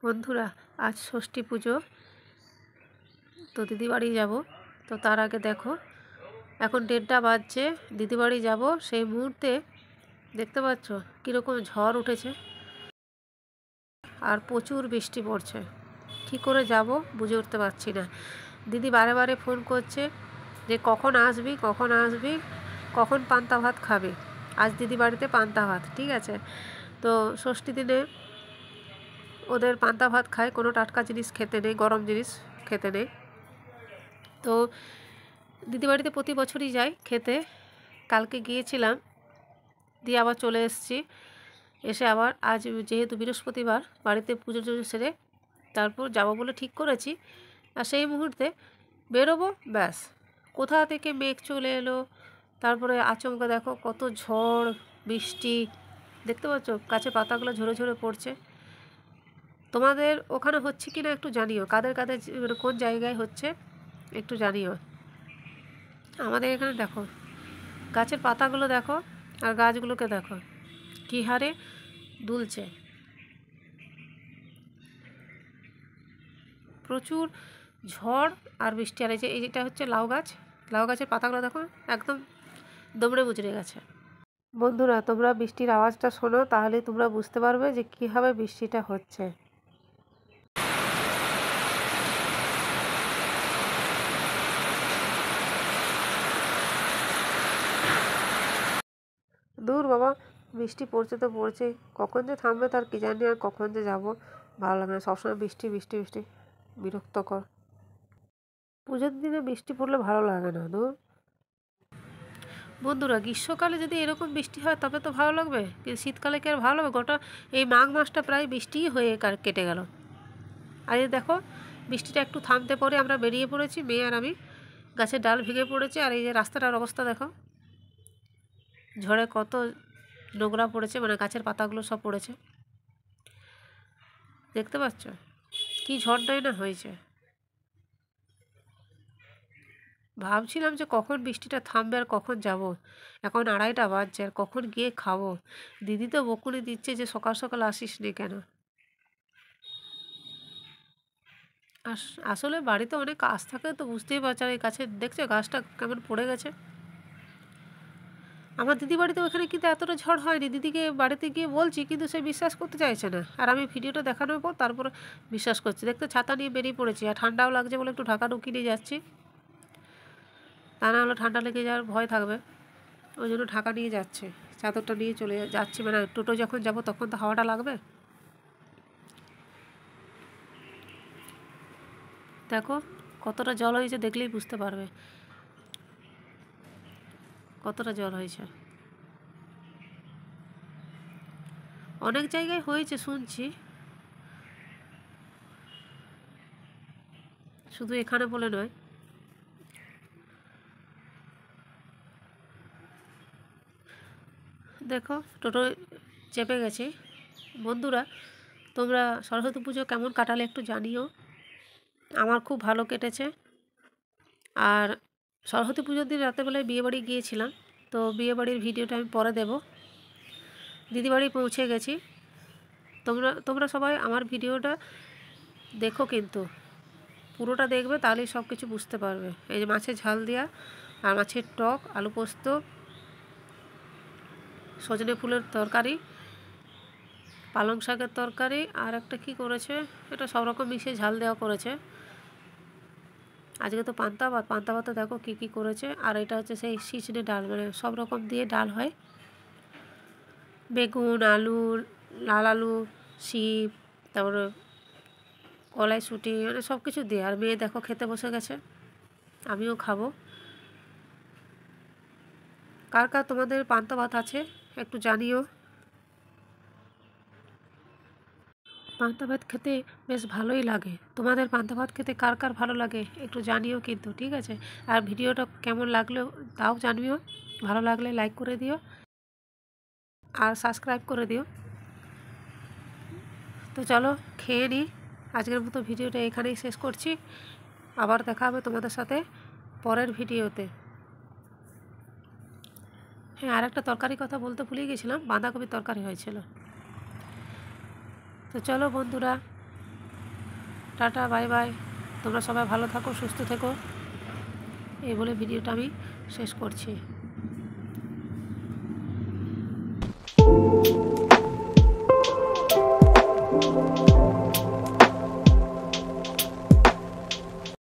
বন্ধুরা, আজ ষষ্ঠী পুজো, তো দিদি বাড়ি যাব। তো তার আগে দেখো, এখন 1:30 বাজছে। দিদি বাড়ি যাব, সেই মুহূর্তে দেখতে পাচ্ছ কীরকম ঝড় উঠেছে আর প্রচুর বৃষ্টি পড়ছে। কী করে যাব বুঝে উঠতে পারছি না। দিদি বারে বারে ফোন করছে যে কখন আসবি, কখন আসবি, কখন পান্তা ভাত খাবে। আজ দিদি বাড়িতে পান্তা ভাত, ঠিক আছে। তো ষষ্ঠী দিনে ওদের পান্তা ভাত খায়, কোনো টাটকা জিনিস খেতে নেই, গরম জিনিস খেতে নেই। তো দিদি বাড়িতে প্রতি বছরই যাই খেতে। কালকে গিয়েছিলাম, দিয়ে আবার চলে এসেছি। এসে আবার আজ যেহেতু বৃহস্পতিবার, বাড়িতে পুজো টুজো সেরে তারপর যাব বলে ঠিক করেছি। আর সেই মুহূর্তে বেরোবো, ব্যাস কোথা থেকে মেঘ চলে এলো। তারপরে আচমকা দেখো কত ঝড় বৃষ্টি, দেখতে পাচ্ছ গাছের পাতাগুলো ঝরে ঝরে পড়ছে। তোমাদের ওখানে হচ্ছে কি না একটু জানিও, কাদের কাদের কোন জায়গায় হচ্ছে একটু জানিও। আমাদের এখানে দেখো গাছের পাতাগুলো দেখো, আর গাছগুলোকে দেখো কী হারে দুলছে। প্রচুর ঝড় আর বৃষ্টি। আর এইটা হচ্ছে লাউ গাছ, লাউ গাছের পাতাগুলো দেখো একদম দমড়ে মুচড়ে গেছে। বন্ধুরা, তোমরা বৃষ্টির আওয়াজটা শোনো, তাহলে তোমরা বুঝতে পারবে যে কীভাবে বৃষ্টিটা হচ্ছে। দূর বাবা, বৃষ্টি পড়ছে তো পড়ছে, কখন যে থামবে তার কি জানি, আর কখন যে যাব ভালো লাগে না। সবসময় বৃষ্টি বৃষ্টি বৃষ্টি, বিরক্তকর। পুজোর দিনে বৃষ্টি পড়লে ভালো লাগে না। দূর বন্ধুরা, গ্রীষ্মকালে যদি এরকম বৃষ্টি হয় তবে তো ভালো লাগবে, কিন্তু শীতকালে কি আর ভালো লাগবে? গোটা এই মাঘ মাসটা প্রায় বৃষ্টিই হয়ে কেটে গেল। আর এই দেখো বৃষ্টিটা একটু থামতে পরে আমরা বেরিয়ে পড়েছি, মেয়ে আর আমি। গাছের ডাল ভেঙে পড়েছে, আর এই যে রাস্তাটার অবস্থা দেখো, ঝড়ে কত নোংরা পড়েছে, মানে গাছের পাতাগুলো সব পড়েছে, দেখতে পাচ্ছ কি ঝড়টাই না হয়েছে। ভাবছিলাম যে কখন বৃষ্টিটা থামবে আর কখন যাব। এখন 2:30 বাজছে, আর কখন গিয়ে খাবো। দিদি তো বকুনি দিচ্ছে যে সকাল সকাল আসিস নি কেন। আসলে বাড়িতে অনেক কাজ থাকে, তো বুঝতেই পারছো। আর এই গাছের দেখছো গাছটা কেমন পড়ে গেছে। আমার দিদি বাড়িতে ওখানে কিন্তু এতটা ঝড় হয়নি। দিদিকে বাড়িতে গিয়ে বলছি, কিন্তু সে বিশ্বাস করতে চাইছে না। আর আমি ভিডিওটা দেখানোর পর তারপর বিশ্বাস করছি। দেখতে ছাতা নিয়ে বেরিয়ে পড়েছি, আর ঠান্ডাও লাগছে বলে একটু ঢাকা ঢুকিয়ে নিয়ে যাচ্ছি, তা না হলে ঠান্ডা লেগে যাওয়ার ভয় থাকবে। ওই জন্য ঢাকা নিয়ে যাচ্ছে, চাদরটা নিয়ে চলে যাচ্ছি। মানে টোটো যখন যাব তখন তো হাওয়াটা লাগবে। দেখো কতটা জল হয়েছে, দেখলেই বুঝতে পারবে কতটা জল হয়েছে। অনেক জায়গায় হয়েছে শুনছি, শুধু এখানে বলে নয়। দেখো টোটো চেপে গেছে। বন্ধুরা, তোমরা সরস্বতী পুজো কেমন কাটালে একটু জানিও। আমার খুব ভালো কেটেছে। আর সরস্বতী পুজোর দিন রাতেরবেলায় বিয়েবাড়ি গিয়েছিলাম, তো বিয়েবাড়ির ভিডিওটা আমি পরে দেব। দিদিবাড়ি পৌঁছে গেছি। তোমরা সবাই আমার ভিডিওটা দেখো, কিন্তু পুরোটা দেখবে, তাহলেই সব কিছু বুঝতে পারবে। এই যে মাছের ঝাল দেওয়া, আর মাছের টক, আলু পোস্ত, সজনে ফুলের তরকারি, পালং শাকের তরকারি, আর একটা কী করেছে, এটা সব রকম মিশিয়ে ঝাল দেওয়া করেছে। আজকে তো পান্তা ভাত, পান্তা ভাতে দেখো কী কী করেছে। আর এটা হচ্ছে সেই ছিচড়ে ডাল, মানে সব রকম দিয়ে ডাল হয়, বেগুন, আলু, লাল আলু, শিম, তারপরে কলাইশুঁটি, মানে সব কিছু দিয়ে। আর মেয়ে দেখো খেতে বসে গেছে, আমিও খাবো। কার কার তোমাদের পান্তা ভাত আছে একটু জানিও। পান্তা ভাত খেতে বেশ ভালোই লাগে। তোমাদের পান্তা ভাত খেতে কার কার ভালো লাগে একটু জানিও কিন্তু, ঠিক আছে। আর ভিডিওটা কেমন লাগলো তাও জানিও। ভালো লাগলে লাইক করে দিও আর সাবস্ক্রাইব করে দিও। তো চলো খেয়ে নিই। আজকের মতো ভিডিওটা এখানেই শেষ করছি। আবার দেখা হবে তোমাদের সাথে পরের ভিডিওতে। হ্যাঁ, আর একটা তরকারি কথা বলতে ভুলে গেছিলাম, বাঁধাকপির তরকারি হয়েছিল। তো চলো বন্ধুরা, টাটা, বাই বাই। তোমরা সবাই ভালো থাকো, সুস্থ থেকো, এই বলে ভিডিওটা আমি শেষ করছি।